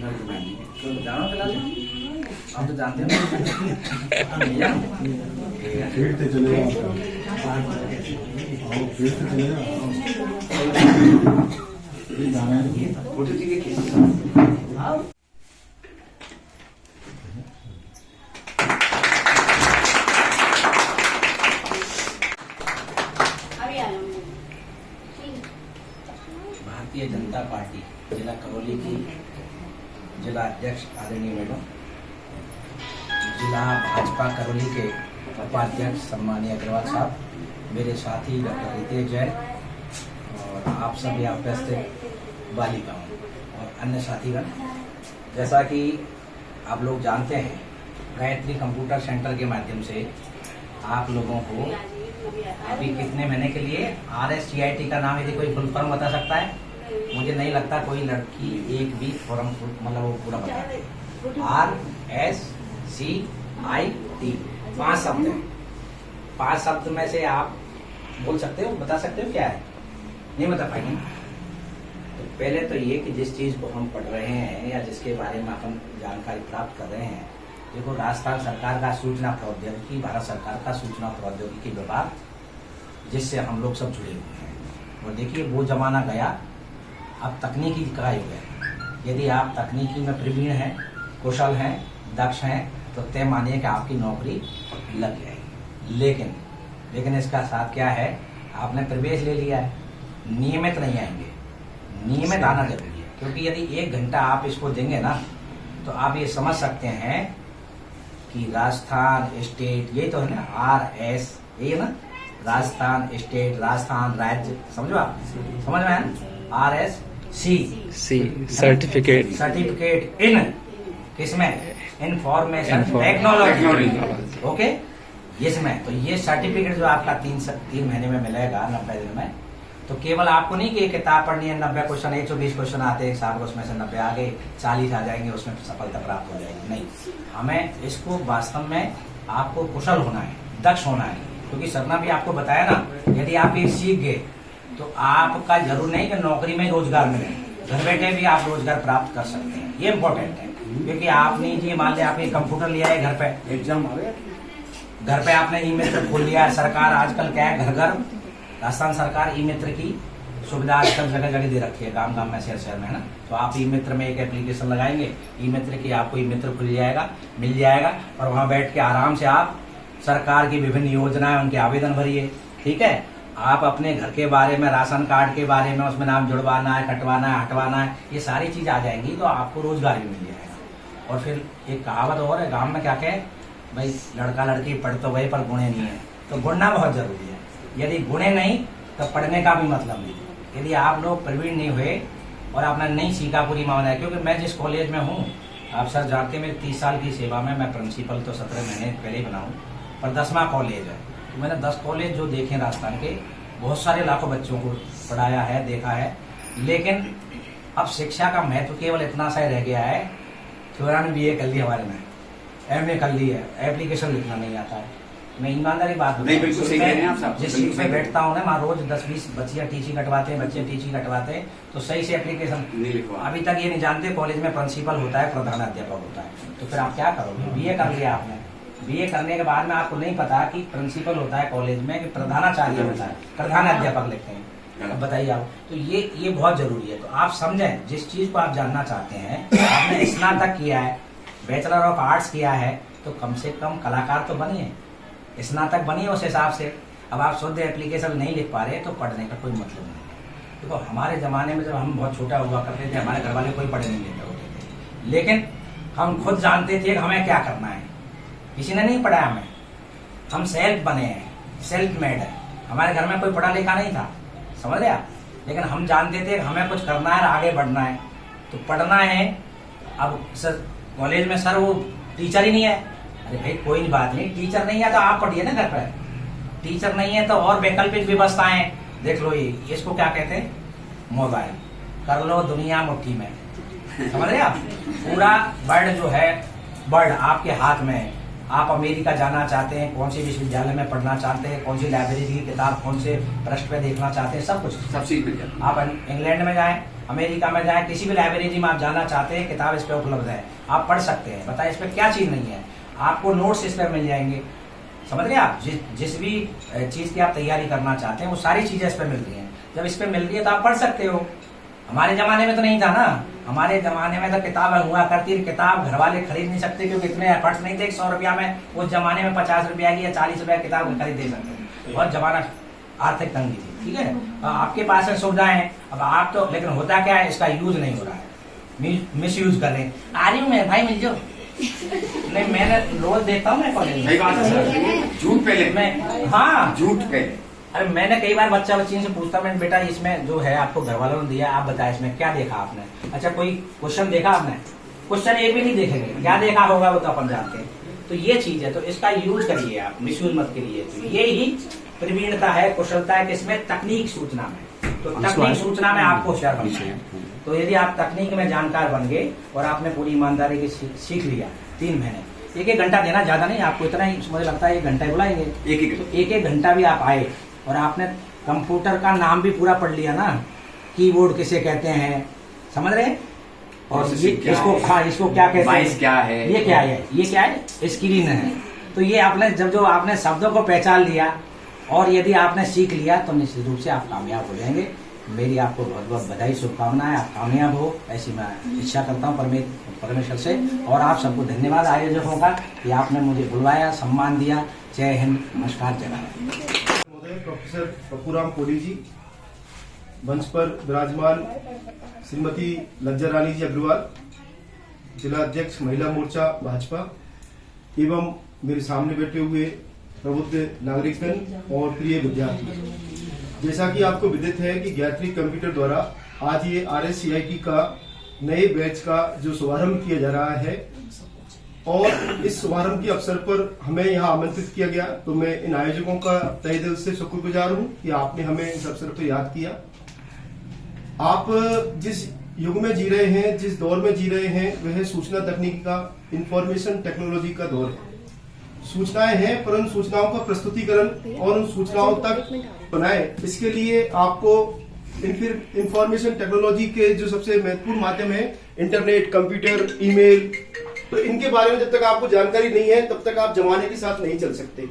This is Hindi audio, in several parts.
जानो फिलहाल आप तो जानते हो पेड़ से चले पेड़ से चले जाना है। फोटो खींच भारतीय जनता पार्टी जिला करौली की जिला अध्यक्ष आदरणीय मैडम, जिला भाजपा करौली के उपाध्यक्ष सम्मानीय अग्रवाल साहब, मेरे साथी डॉक्टर रितेश जैन और आप सब यहाँ उपस्थित बालिकाओं और अन्य साथीगण, जैसा कि आप लोग जानते हैं, गायत्री कंप्यूटर सेंटर के माध्यम से आप लोगों को अभी कितने महीने के लिए RSCIT का नाम यदि कोई फुल फॉर्म बता सकता है? मुझे नहीं लगता कोई लड़की एक भी फॉर्म मतलब वो पूरा बताती है। RSCIT 5 शब्द है। 5 शब्द में से आप बोल सकते हो, बता सकते हो क्या है? नहीं बता पाएंगे। तो पहले तो ये कि जिस चीज को हम पढ़ रहे हैं या जिसके बारे में हम जानकारी प्राप्त कर रहे हैं, देखो राजस्थान सरकार का सूचना प्रौद्योगिकी, भारत सरकार का सूचना प्रौद्योगिकी विभाग, जिससे हम लोग सब जुड़े हुए हैं। और देखिए वो जमाना गया, अब तकनीकी का युग है। यदि आप तकनीकी में प्रवीण हैं, कुशल हैं, दक्ष हैं, तो तय मानिए कि आपकी नौकरी लग जाएगी। लेकिन इसका साथ क्या है, आपने प्रवेश ले लिया है, नियमित नहीं आएंगे। नियमित आना जरूरी है, क्योंकि यदि 1 घंटा आप इसको देंगे ना, तो आप ये समझ सकते हैं कि राजस्थान स्टेट, यही तो है ना, RS, यही है ना, राजस्थान स्टेट, राजस्थान राज्य, समझो आप, समझ में है ना, RSC सर्टिफिकेट इन किसमें, इंफॉर्मेशन टेक्नोलॉजी, ओके, इसमें। तो ये सर्टिफिकेट जो आपका 3 महीने में मिलेगा, 90 दिन में, तो केवल आपको नहीं कि एक किताब पढ़नी है, 90 क्वेश्चन, 120 क्वेश्चन आते हैं साहब, उसमें से 90 आ गए, 40 आ जाएंगे, उसमें सफलता प्राप्त हो जाएगी। नहीं, हमें इसको वास्तव में आपको कुशल होना है, दक्ष होना है, क्योंकि सरना भी आपको बताया ना, यदि आप ये सीख गए तो आपका जरूर नहीं कि नौकरी में रोजगार मिले, घर बैठे भी आप रोजगार प्राप्त कर सकते हैं। ये इम्पोर्टेंट है, क्योंकि आपने जी मान लिया आपने कंप्यूटर लिया है, घर पे एग्जाम आ गया, घर पे आपने ई-मित्र खोल लिया है। सरकार आजकल क्या है, घर घर राजस्थान सरकार ई-मित्र की सुविधा आजकल जगह जगह दे रखी है, गांव गांव में, शहर शहर में, है ना। तो आप ई-मित्र में एक एप्लीकेशन लगाएंगे, ई-मित्र की आपको ई-मित्र खुल जाएगा, मिल जाएगा, और वहां बैठ के आराम से आप सरकार की विभिन्न योजनाएं, उनके आवेदन भरिए। ठीक है, आप अपने घर के बारे में, राशन कार्ड के बारे में, उसमें नाम जुड़वाना है, कटवाना है, हटवाना है, ये सारी चीज आ जाएंगी, तो आपको रोजगार भी मिल जाएगा। और फिर एक कहावत और है गाँव में, क्या कहे भाई, लड़का लड़की पढ़ तो गए पर गुणे नहीं है, तो गुणना बहुत जरूरी है। यदि गुणे नहीं तो पढ़ने का भी मतलब नहीं। यदि आप लोग प्रवीण नहीं हुए और आपने नहीं सीखा पूरी मामला है, क्योंकि मैं जिस कॉलेज में हूँ, आप सर जानते हैं, मेरी 30 साल की सेवा में, मैं प्रिंसिपल तो 17 महीने पहले ही बना हूँ, पर 10वां कॉलेज है। तो मैंने 10 कॉलेज जो देखे राजस्थान के, बहुत सारे लाखों बच्चों को पढ़ाया है, देखा है। लेकिन अब शिक्षा का महत्व केवल इतना सा रह गया है, थोड़ा ने BA कर ली, हमारे में MA कर ली है, एप्लीकेशन लिखना नहीं आता है। मैं ईमानदारी बात नहीं, बिल्कुल सही कह रहे हैं आप साहब। जिस सीट पे बैठता हूँ ना, वहाँ रोज 10-20 बच्चियाँ टीसी कटवाते हैं, बच्चे टीसी कटवाते हैं, तो सही से एप्लीकेशन नहीं लिखवा। अभी तक ये नहीं जानते कॉलेज में प्रिंसिपल होता है, प्रधानाध्यापक होता है। तो फिर आप क्या करोगे? BA कर लिया आपने, BA करने के बाद में आपको नहीं पता कि प्रिंसिपल होता है कॉलेज में, कि प्रधानाचार्य होता है, प्रधानाध्यापक लिखते हैं। अब बताइए आप, तो ये बहुत जरूरी है। तो आप समझें, जिस चीज को आप जानना चाहते हैं, आपने स्नातक किया है, बैचलर ऑफ आर्ट्स किया है, तो कम से कम कलाकार तो बनिए, स्नातक बनिए उस हिसाब से। अब आप शुद्ध एप्लीकेशन नहीं लिख पा रहे, तो पढ़ने का कोई मतलब नहीं है। देखो हमारे जमाने में जब हम बहुत छोटा हुआ करते थे, हमारे घर वाले कोई पढ़े नहीं लेते होते थे, लेकिन हम खुद जानते थे कि हमें क्या करना है। किसी ने नहीं पढ़ाया हमें, हम सेल्फ बने हैं, सेल्फ मेड है। हमारे घर में कोई पढ़ा लिखा नहीं था, समझ रहे आप, लेकिन हम जानते थे कि हमें कुछ करना है, आगे बढ़ना है, तो पढ़ना है। अब सर कॉलेज में सर वो टीचर ही नहीं है, अरे भाई कोई बात नहीं, टीचर नहीं है तो आप पढ़िए ना घर पर। टीचर नहीं है तो और वैकल्पिक व्यवस्थाएं देख लो, ये इसको क्या कहते हैं, मोबाइल, कर लो दुनिया मुट्ठी में, समझ रहे आप। पूरा वर्ल्ड जो है, वर्ल्ड आपके हाथ में है। आप अमेरिका जाना चाहते हैं, कौन से विश्वविद्यालय में पढ़ना चाहते हैं, कौन सी लाइब्रेरी की किताब, कौन से पृष्ठ पे देखना चाहते हैं, सब कुछ, सब चीज मिल जाती है। आप इंग्लैंड में जाएं, अमेरिका में जाए, किसी भी लाइब्रेरी में आप जाना चाहते हैं, किताब इस पे उपलब्ध है, आप पढ़ सकते हैं। बताए इस पे क्या चीज नहीं है, आपको नोट्स इस पर मिल जाएंगे। समझ रहे आप, जिस भी चीज की आप तैयारी करना चाहते हैं वो सारी चीजें इस पे मिल रही हैं। जब इस पे मिल रही है तो आप पढ़ सकते हो। हमारे जमाने में तो नहीं था ना, हमारे जमाने में तो किताब हुआ करती थी, किताब घर वाले खरीद नहीं सकते क्योंकि इतने एफर्ट्स नहीं थे। 100 रुपया में उस जमाने में 50 रुपया की या 40 रुपया किताब खरीद दे सकते, बहुत जमाना आर्थिक तंगी थी। ठीक है, आपके पास में सुविधाएं हैं, अब आप तो, लेकिन होता क्या है, इसका यूज नहीं हो रहा है, मिस यूज कर रहे हैं। आ रही हूँ मैं भाई, मिल जाओ। नहीं, मैंने रोज देखता हूँ मैं कॉलेज में झूठ पहले मैं, हाँ झूठ पहले। अरे मैंने कई बार बच्ची से पूछता हूँ, बेटा इसमें जो है आपको घर वालों ने दिया, आप बताए इसमें क्या देखा आपने? अच्छा कोई क्वेश्चन देखा आपने? क्वेश्चन एक भी नहीं देखेंगे, क्या देखा होगा वो तो अपन जानते हैं। तो ये चीज है, तो इसका यूज करिए आप, मिसयूज मत करिए। तो ये ही प्रवीणता है, कुशलता है, किसमें? तकनीक सूचना में। तो तकनीक सूचना में आपको होशियार बनना है। तो यदि आप तकनीक में जानकार बन गए और आपने पूरी ईमानदारी की सीख लिया, 3 महीने, 1-1 घंटा देना, ज्यादा नहीं आपको, इतना ही मुझे लगता है 1 घंटा ही बुलाएंगे। तो 1-1 घंटा भी आप आए और आपने कंप्यूटर का नाम भी पूरा पढ़ लिया ना, कीबोर्ड किसे कहते हैं, समझ रहे? और ये इसको, हाँ इसको क्या कहते हैं, क्या है, ये क्या है, ये क्या है, स्क्रीन है। तो ये आपने जब आपने शब्दों को पहचान लिया और यदि आपने सीख लिया तो निश्चित रूप से आप कामयाब हो जाएंगे। मेरी आपको बहुत बहुत बधाई, शुभकामनाएं, आप कामयाब हो ऐसी मैं इच्छा करता हूँ परमेश्वर से। और आप सबको धन्यवाद आयोजकों का कि आपने मुझे बुलवाया, सम्मान दिया। जय हिंद, नमस्कार, जय भारत। महोदय प्रोफेसर पप्पूराम कोहली जी, मंच पर विराजमान श्रीमती लज्जा रानी जी अग्रवाल, जिला अध्यक्ष महिला मोर्चा भाजपा, एवं मेरे सामने बैठे हुए प्रबुद्ध नागरिकगण और प्रिय विद्यार्थी। जैसा कि आपको विदित है कि गायत्री कंप्यूटर द्वारा आज ये RSCIT का नए बैच का जो शुभारंभ किया जा रहा है, और इस शुभारंभ के अवसर पर हमें यहाँ आमंत्रित किया गया, तो मैं इन आयोजकों का तहे दिल से शुक्रगुजार हूँ कि आपने हमें इस अवसर पर याद किया। आप जिस युग में जी रहे हैं, जिस दौर में जी रहे हैं, वह सूचना तकनीकी का, इंफॉर्मेशन टेक्नोलॉजी का दौर है। सूचनाएं हैं, परंतु सूचनाओं का प्रस्तुतिकरण और उन सूचनाओं तक बनाए, इसके लिए आपको इंफॉर्मेशन टेक्नोलॉजी के जो सबसे महत्वपूर्ण माध्यम है, इंटरनेट, कंप्यूटर, ईमेल, तो इनके बारे में जब तक आपको जानकारी नहीं है तब तक आप जमाने के साथ नहीं चल सकते।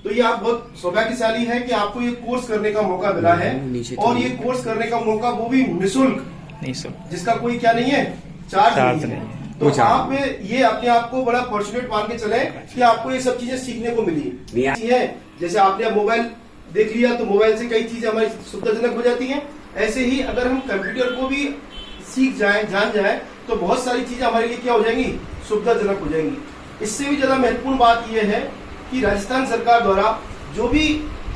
तो ये आप बहुत सौभाग्यशाली है कि आपको ये कोर्स करने का मौका मिला है, और ये कोर्स करने का मौका वो भी निःशुल्क, जिसका कोई क्या नहीं है, चार्ज नहीं है। तो आप ये अपने आप को बड़ा फॉर्चुनेट मान के चले कि आपको ये सब चीजें सीखने को मिली है। जैसे आपने अब मोबाइल देख लिया तो मोबाइल से कई चीजें हमारी सुविधाजनक हो जाती हैं, ऐसे ही अगर हम कंप्यूटर को भी सीख जाए, जान जाए, तो बहुत सारी चीजें हमारे लिए क्या हो जाएंगी, सुविधाजनक हो जाएंगी। इससे भी ज्यादा महत्वपूर्ण बात यह है कि राजस्थान सरकार द्वारा जो भी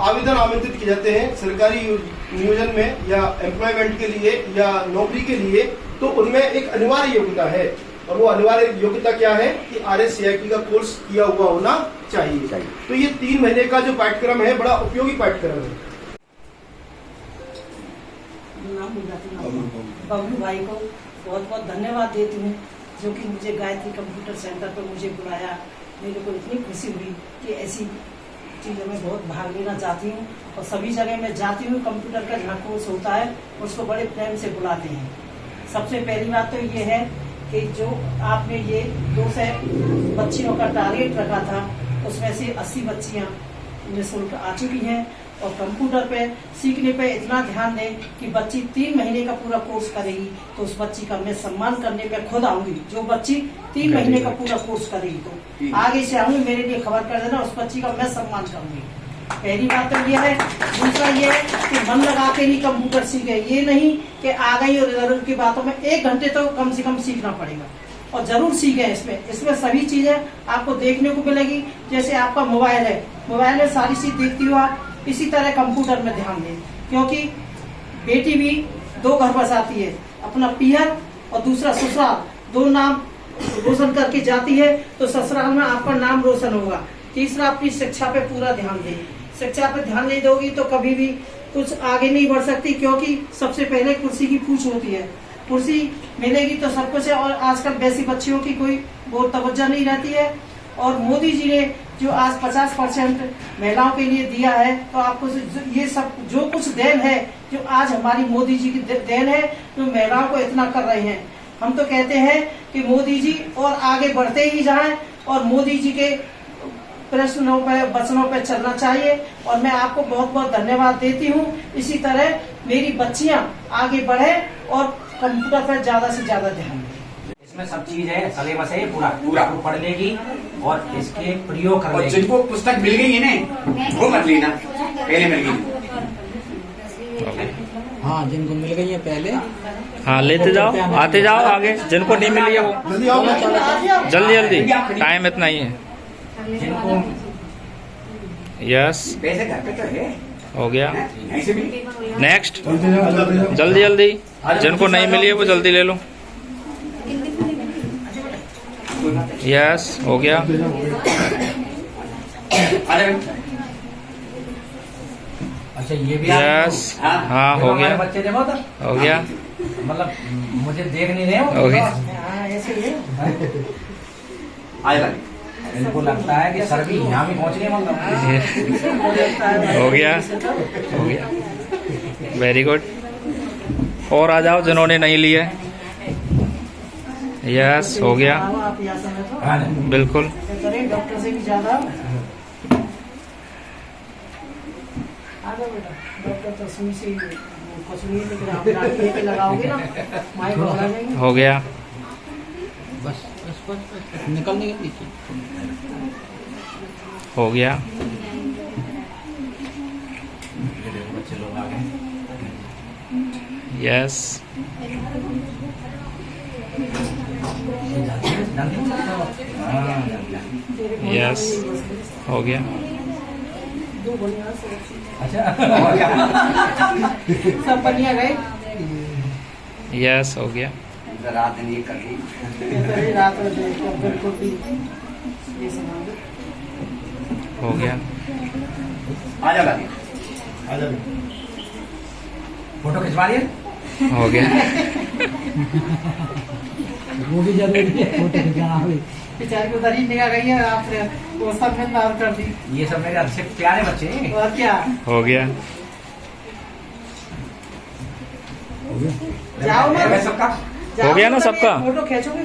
आवेदन आमंत्रित किए जाते हैं सरकारी नियोजन में या एम्प्लॉयमेंट के लिए या नौकरी के लिए, तो उनमें एक अनिवार्य योग्यता है, और वो अनिवार्य योग्यता क्या है कि RSCIT का कोर्स किया हुआ होना चाहिए। तो ये 3 महीने का जो पाठ्यक्रम है, बड़ा उपयोगी पाठ्यक्रम है। बबलू भाई को बहुत बहुत धन्यवाद देती हूँ, जो कि मुझे गायत्री कंप्यूटर सेंटर पर मुझे बुलाया। मेरे को इतनी खुशी हुई कि ऐसी चीज़ों में बहुत भाग लेना चाहती हूँ, और सभी जगह मैं जाती हूँ, कंप्यूटर का जहाँ कोर्स होता है उसको बड़े प्रेम से बुलाते हैं। सबसे पहली बात तो ये है कि जो आपने ये 200 बच्चियों का टारगेट रखा था, उसमें से 80 बच्चियाँ निःशुल्क आ चुकी हैं, और कंप्यूटर पे सीखने पे इतना ध्यान दें कि बच्ची 3 महीने का पूरा कोर्स करेगी तो उस बच्ची का मैं सम्मान करने पे खुद आऊंगी। जो बच्ची 3 महीने का पूरा कोर्स करेगी तो आगे से आऊंगी, मेरे लिए खबर कर देना, उस बच्ची का मैं सम्मान करूंगी। पहली बात तो ये है। दूसरा ये है कि मन लगा के नहीं कंप्यूटर सीखे, ये नहीं कि आ गई और जरूर की बातों में 1 घंटे तो कम से कम सीखना पड़ेगा, और जरूर सीखे। इसमें सभी चीजें आपको देखने को मिलेगी। जैसे आपका मोबाइल है, मोबाइल में सारी चीज देखती हो आप, इसी तरह कंप्यूटर में ध्यान दें, क्योंकि बेटी भी 2 घर बसाती है, अपना पियर और दूसरा ससुराल, 2 नाम रोशन करके जाती है, तो ससुराल में आपका नाम रोशन होगा। तीसरा, अपनी शिक्षा पे पूरा ध्यान दें। शिक्षा पे ध्यान नहीं दोगी तो कभी भी कुछ आगे नहीं बढ़ सकती, क्योंकि सबसे पहले कुर्सी की पूछ होती है। कुर्सी मिलेगी तो सब कुछ है, और आजकल वैसी बच्चियों की कोई बहुत तवज्जो नहीं रहती है। और मोदी जी ने जो आज 50% महिलाओं के लिए दिया है, तो आपको ये सब जो कुछ देन है, जो आज हमारी मोदी जी की देन है, जो महिलाओं को इतना कर रहे हैं। हम तो कहते हैं कि मोदी जी और आगे बढ़ते ही जाएं और मोदी जी के प्रश्नों पे वचनों पे चलना चाहिए। और मैं आपको बहुत बहुत धन्यवाद देती हूँ। इसी तरह मेरी बच्चियाँ आगे बढ़े और कंप्यूटर पर ज्यादा से ज्यादा ध्यान दें। इसमें सब चीज है, सिलेबस है पूरा पूरा पढ़ लेगी और इसके प्रयोग कर और लेगी। जिनको पुस्तक मिल गई है ना वो मत लेना, पहले मिल गई। हाँ, जिनको मिल गई है पहले हाँ लेते जाओ, आते जाओ आगे। जिनको नहीं मिली है वो जल्दी आओ। जल्दी जल्दी, टाइम इतना ही है। जिनको यस, पैसे घर पे तो है, हो गया। ऐसे भी नेक्स्ट, चलते जाओ, चलते जाओ। जल्दी जल्दी। जिनको नहीं मिली है वो जल्दी ले लो। यस, हो गया। चलते जाओ। अच्छा ये भी यस, हाँ हो हमारे गया, बच्चे देखो तो हो गया, मतलब मुझे देख नहीं रहे हो। हो गया। हाँ, ऐसे ही है। आएगा। इनको लगता है कि सर भी यहाँ भी पहुँच गए, मतलब हो गया, हो गया, वेरी गुड। और आ जाओ जिन्होंने नहीं लिए। यस, हो गया, आप यहाँ से बैठो। हाँ, बिल्कुल। करें डॉक्टर से भी ज्यादा। आ जाओ बेटा, डॉक्टर तो सुई से कुछ नहीं, लेकिन आप लाठी के लगाओगे ना, माइक बना देंगे। हो गया, बस बस बस बस निकलने के पीछे। हो गया, ये देखो बच्चे लोग आ गए। यस, ये जानते हो? हाँ, यस, हो गया। दो बढ़िया से अच्छा और क्या? सब बढ़िया गए। यस, हो गया, रात दिन ये कर दी। ये रात में देखो, बिल्कुल भी ये समझो। हो गया, आ जा लगे। आ जाओ। फोटो खिंचवा लिए? हो गया, वो भी जरूरी है, फोटो खिंचाना भी। बेचारी को उधर ही निकाल गई है, आपने वो सब में मार कर दी। ये सब मेरे अच्छे प्यारे बच्चे हैं। और क्या, हो गया, जाओ ना, मैं सबका जाओ हो गया ना तभी सबका? फोटो खींचोगे।